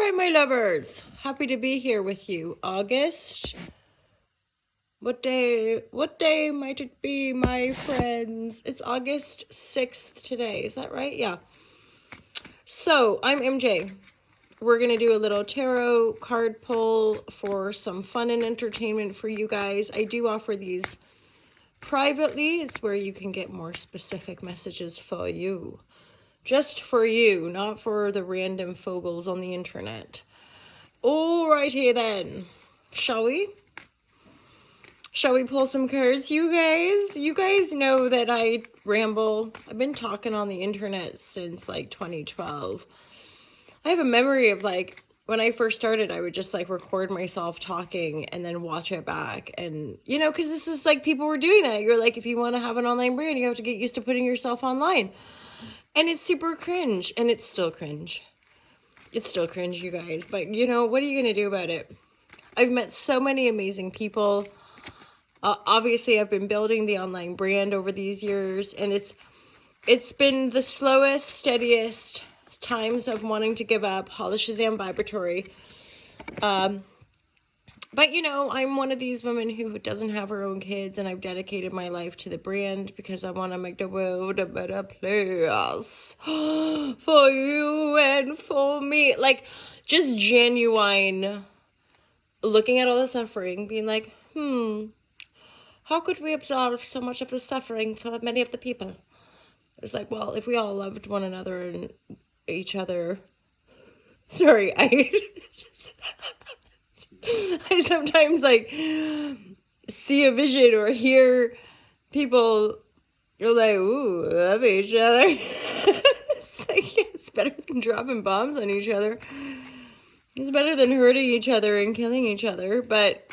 right, my lovers. Happy to be here with you. August. What day might it be, my friends? It's August 6th today. Is that right? Yeah. So, I'm MJ. We're going to do a little tarot card pull for some fun and entertainment for you guys. I do offer these privately. It's where you can get more specific messages for you. Just for you, not for the random fogles on the internet. Alrighty then. Shall we? Shall we pull some cards, you guys? You guys know that I ramble. I've been talking on the internet since like 2012. I have a memory of like when I first started, I would just like record myself talking and then watch it back. And you know, because this is like people were doing that. You're like, if you want to have an online brand, you have to get used to putting yourself online. And it's super cringe, and it's still cringe. It's still cringe, you guys. But, you know, what are you going to do about it? I've met so many amazing people. Obviously, I've been building the online brand over these years. And it's been the slowest, steadiest times of wanting to give up. Holla Shazam vibratory. But, you know, I'm one of these women who doesn't have her own kids, and I've dedicated my life to the brand because I want to make the world a better place for you and for me. Like, just genuine looking at all the suffering, being like, how could we absolve so much of the suffering for many of the people? It's like, well, if we all loved one another and each other. Sorry, I sometimes like see a vision or hear people, you're like, ooh, love each other. It's like, yeah, it's better than dropping bombs on each other. It's better than hurting each other and killing each other. But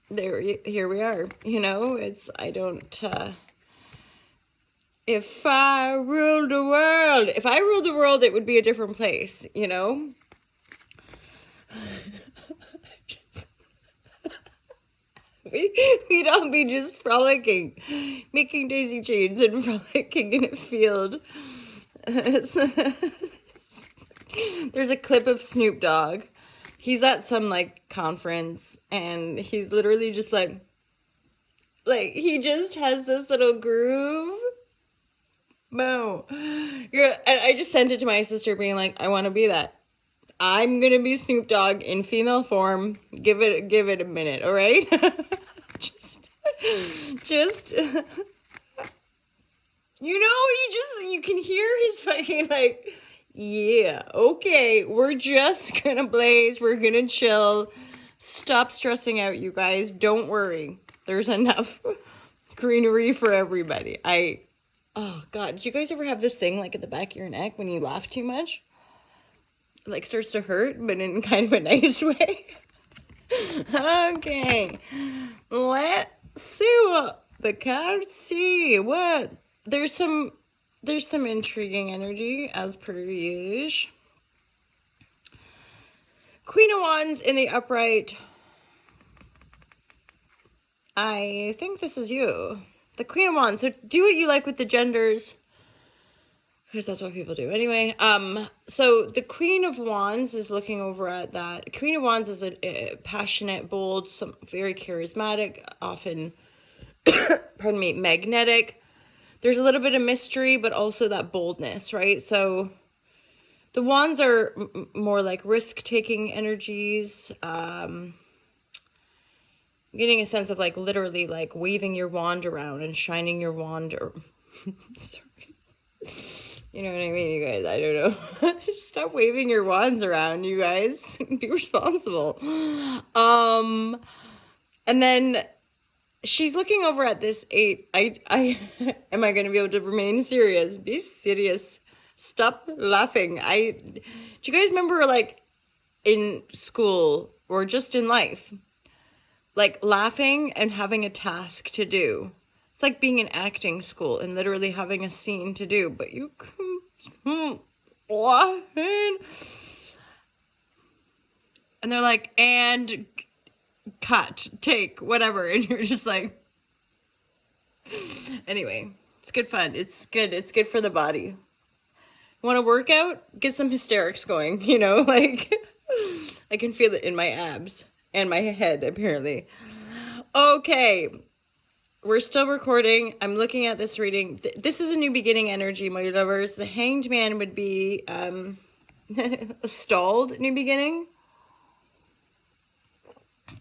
here we are, you know, if I ruled the world, it would be a different place, you know? We'd all be just frolicking, making daisy chains and frolicking in a field. There's a clip of Snoop Dogg. He's at some like conference and he's literally just like he just has this little groove. Mo. And I just sent it to my sister being like, I want to be that. I'm gonna be Snoop Dogg in female form. Give it a minute, all right? just you know, you can hear his fucking like, yeah, okay, we're just gonna blaze, we're gonna chill. Stop stressing out, you guys. Don't worry. There's enough greenery for everybody. Oh God, did you guys ever have this thing like at the back of your neck when you laugh too much? Like starts to hurt, but in kind of a nice way. Okay, let's see what the cards see. What there's some intriguing energy as per usual. Queen of Wands in the upright. I think this is you, the Queen of Wands. So do what you like with the genders, because that's what people do anyway. So the Queen of Wands is looking over at that. Queen of Wands is a passionate, bold, some very charismatic, often, pardon me, magnetic. There's a little bit of mystery, but also that boldness, right? So the Wands are more like risk-taking energies. Getting a sense of like literally like waving your wand around and shining your wand. Sorry. You know what I mean, you guys? I don't know. Just stop waving your wands around, you guys. Be responsible. And then she's looking over at this 8. Am I going to be able to remain serious? Be serious. Stop laughing. Do you guys remember like in school or just in life, like laughing and having a task to do? It's like being in acting school and literally having a scene to do, but you laughing. And they're like, and cut, take, whatever. And you're just like, anyway, it's good fun. It's good for the body. Want to work out? Get some hysterics going, you know, like I can feel it in my abs and my head, apparently. Okay. We're still recording. I'm looking at this reading. This is a new beginning energy, my lovers. The Hanged Man would be a stalled new beginning.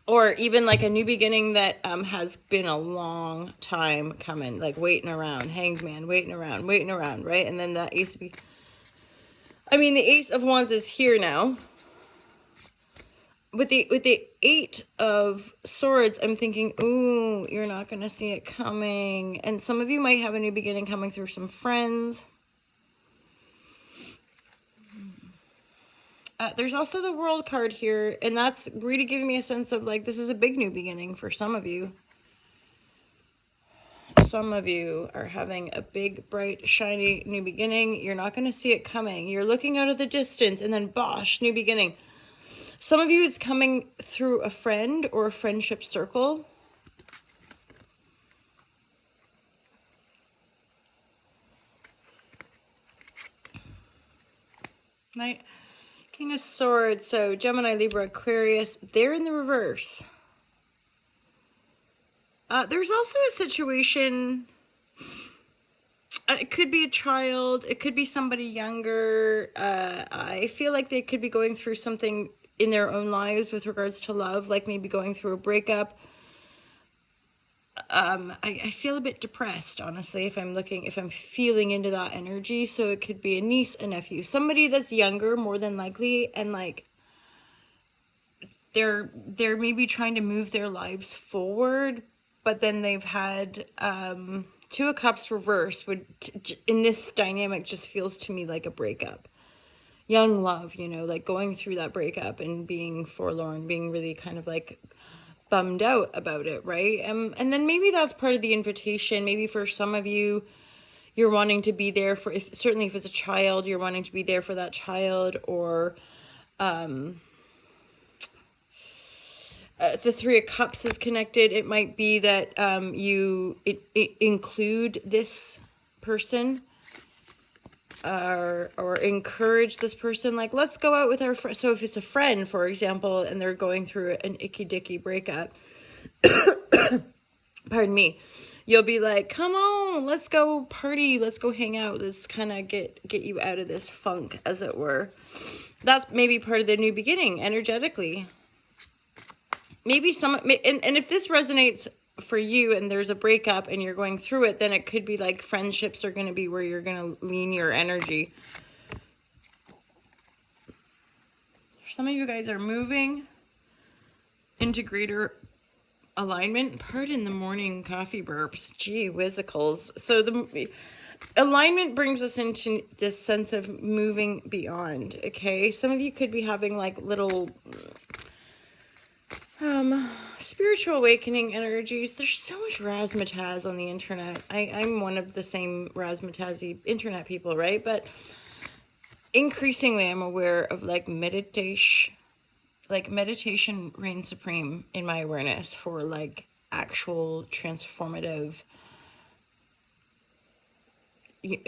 Or even like a new beginning that has been a long time coming, like waiting around, Hanged Man, waiting around, right? And then that used to be, I mean, the Ace of Wands is here now. With the Eight of Swords, I'm thinking, ooh, you're not going to see it coming. And some of you might have a new beginning coming through some friends. There's also the World card here, and that's really giving me a sense of like this is a big new beginning for some of you. Some of you are having a big, bright, shiny new beginning. You're not going to see it coming. You're looking out of the distance, and then bosh, new beginning. Some of you, it's coming through a friend or a friendship circle. Right? King of Swords, so Gemini, Libra, Aquarius, they're in the reverse. There's also a situation, it could be a child, it could be somebody younger. I feel like they could be going through something in their own lives with regards to love, like maybe going through a breakup. I feel a bit depressed, honestly, if I'm feeling into that energy. So it could be a niece, a nephew, somebody that's younger, more than likely, and like they're maybe trying to move their lives forward, but then they've had Two of Cups reversed would in this dynamic just feels to me like a breakup. Young love, you know, like going through that breakup and being forlorn, being really kind of like bummed out about it, right? And then maybe that's part of the invitation. Maybe for some of you, you're wanting to be there for, certainly if it's a child, you're wanting to be there for that child. Or the Three of Cups is connected. It might be that you include this person or encourage this person, like, let's go out with our friend. So if it's a friend, for example, and they're going through an icky dicky breakup, pardon me, you'll be like, come on, let's go party, let's go hang out, let's kind of get you out of this funk, as it were. That's maybe part of the new beginning energetically. Maybe and if this resonates for you and there's a breakup and you're going through it, then it could be like friendships are going to be where you're going to lean your energy. Some of you guys are moving into greater alignment. Pardon the morning coffee burps. Gee whizzicles. So the alignment brings us into this sense of moving beyond. Okay. Some of you could be having like little spiritual awakening energies. There's so much razzmatazz on the internet. I'm one of the same razzmatazzy internet people, right? But increasingly I'm aware of like meditation reigns supreme in my awareness for like actual transformative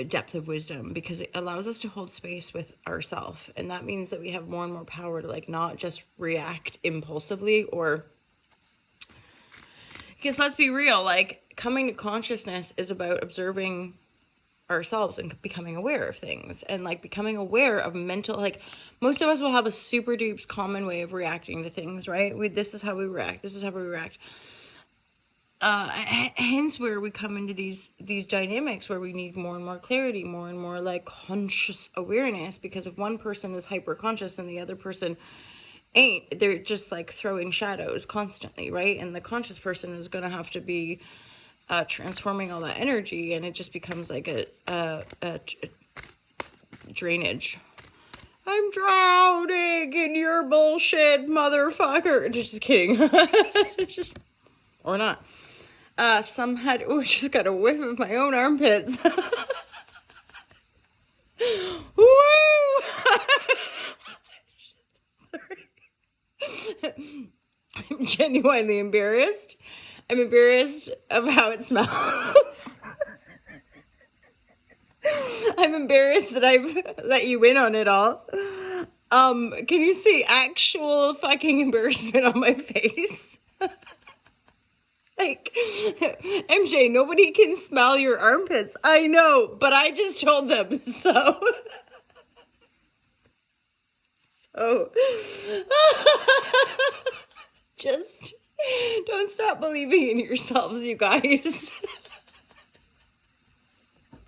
depth of wisdom, because it allows us to hold space with ourselves, and that means that we have more and more power to like not just react impulsively. Or because let's be real, like coming to consciousness is about observing ourselves and becoming aware of things, and like becoming aware of mental, like most of us will have a super dupes common way of reacting to things, right? This is how we react, hence where we come into these dynamics where we need more and more clarity, more and more like conscious awareness, because if one person is hyper conscious and the other person ain't, they're just like throwing shadows constantly, right? And the conscious person is going to have to be transforming all that energy, and it just becomes like a drainage. I'm drowning in your bullshit, motherfucker. Just kidding. Just, or not. Some had, just got a whiff of my own armpits. Woo! Sorry. I'm genuinely embarrassed. I'm embarrassed of how it smells. I'm embarrassed that I've let you in on it all. Can you see actual fucking embarrassment on my face? Like, MJ, nobody can smell your armpits. I know, but I just told them, so. So. Just don't stop believing in yourselves, you guys.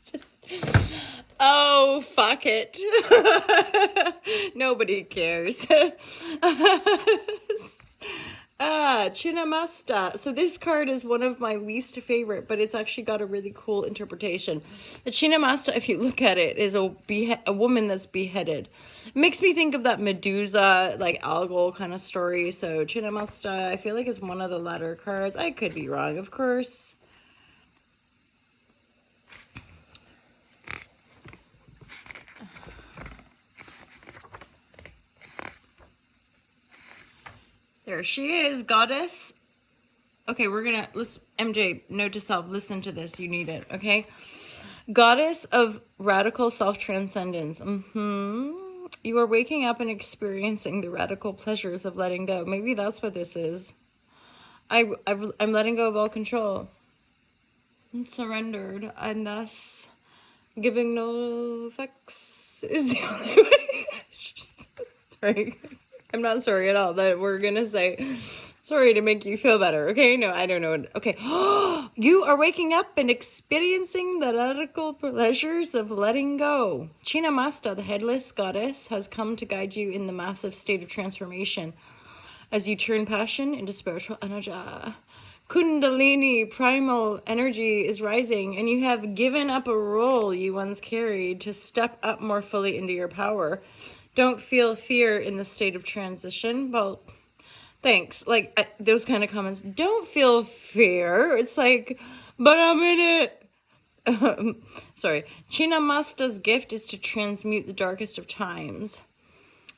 Just. Oh, fuck it. Nobody cares. Chinamasta. So this card is one of my least favorite, but it's actually got a really cool interpretation. The Chinamasta, if you look at it, is a woman that's beheaded. It makes me think of that Medusa, like algal kind of story. So Chinamasta, I feel like is one of the latter cards. I could be wrong, of course. There she is, goddess. Okay, let's, MJ, note to self, listen to this, you need it, okay? Goddess of radical self-transcendence. You are waking up and experiencing the radical pleasures of letting go. Maybe that's what this is. I'm letting go of all control. I'm surrendered, and thus giving no effects is the only way. Sorry. I'm not sorry at all, but we're gonna say sorry to make you feel better, okay? No, I don't know. Okay. You are waking up and experiencing the radical pleasures of letting go. Chinamasta, the headless goddess, has come to guide you in the massive state of transformation as you turn passion into spiritual energy. Kundalini, primal energy is rising, and you have given up a role you once carried to step up more fully into your power. Don't feel fear in the state of transition. Well, thanks. Like, those kind of comments. Don't feel fear. It's like, but I'm in it. Sorry. Chinamasta's gift is to transmute the darkest of times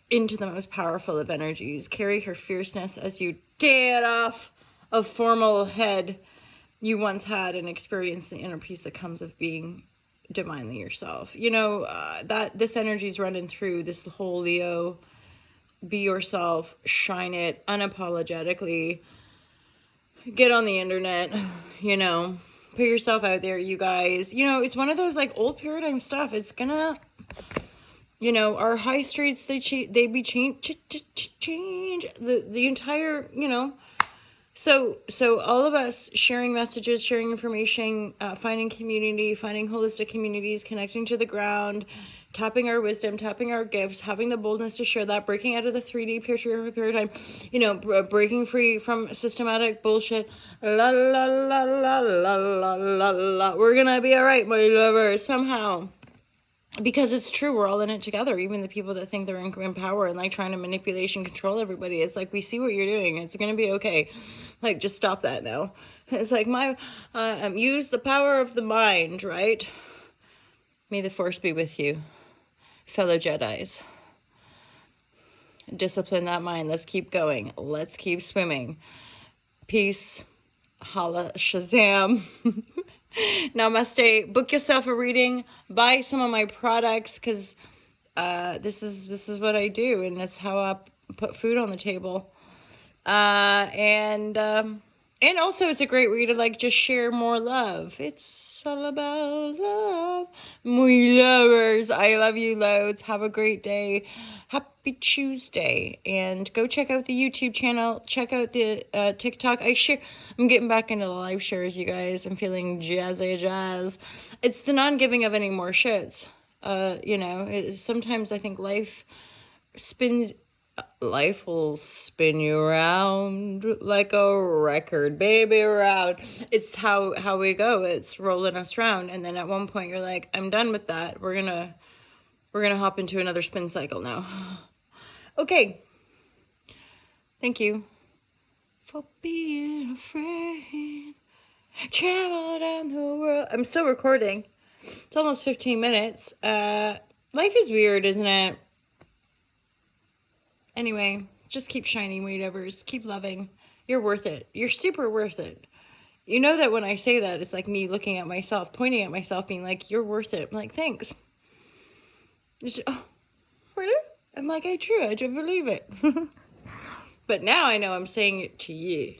into the most powerful of energies. Carry her fierceness as you tear off a formal head you once had and experience the inner peace that comes of being divinely yourself. You know, that this energy is running through this whole Leo. Be yourself, shine it unapologetically, get on the internet, you know, put yourself out there, you guys. You know, it's one of those like old paradigm stuff. It's gonna, you know, our high streets, they change the entire, you know. So all of us sharing messages, sharing information, finding community, finding holistic communities, connecting to the ground, tapping our wisdom, tapping our gifts, having the boldness to share that, breaking out of the 3D patriarchal paradigm, you know, breaking free from systematic bullshit. La la la la la la la la. We're gonna be all right, my lover, somehow. Because it's true, we're all in it together. Even the people that think they're in power and like trying to manipulate and control everybody. It's like, we see what you're doing. It's gonna be okay. Like, just stop that now. It's like, use the power of the mind, right? May the force be with you, fellow Jedis. Discipline that mind. Let's keep going. Let's keep swimming. Peace. Holla Shazam. Namaste. Book yourself a reading. Buy some of my products, because this is what I do, and it's how I put food on the table. And also it's a great way to like just share more love. It's all about love. My lovers, I love you loads. Have a great day. Happy Tuesday. And go check out the YouTube channel. Check out the TikTok. I'm getting back into the live shares, you guys. I'm feeling jazzy jazz. It's the non-giving of any more shits. You know, sometimes I think life will spin you around like a record, baby, around. It's how we go. It's rolling us around, and then at one point you're like, I'm done with that. We're gonna hop into another spin cycle now. Okay. Thank you for being a friend. Travel down the world. I'm still recording. It's almost 15 minutes. Life is weird, isn't it? Anyway, just keep shining, whatever's. Keep loving. You're worth it. You're super worth it. You know that when I say that, it's like me looking at myself, pointing at myself, being like, you're worth it. I'm like, thanks. Oh, really? I'm like, I do believe it. But now I know I'm saying it to you.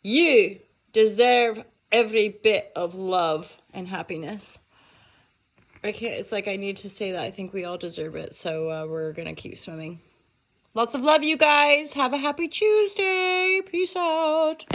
You deserve every bit of love and happiness. Okay, it's like I need to say that. I think we all deserve it. So we're going to keep swimming. Lots of love, you guys. Have a happy Tuesday. Peace out.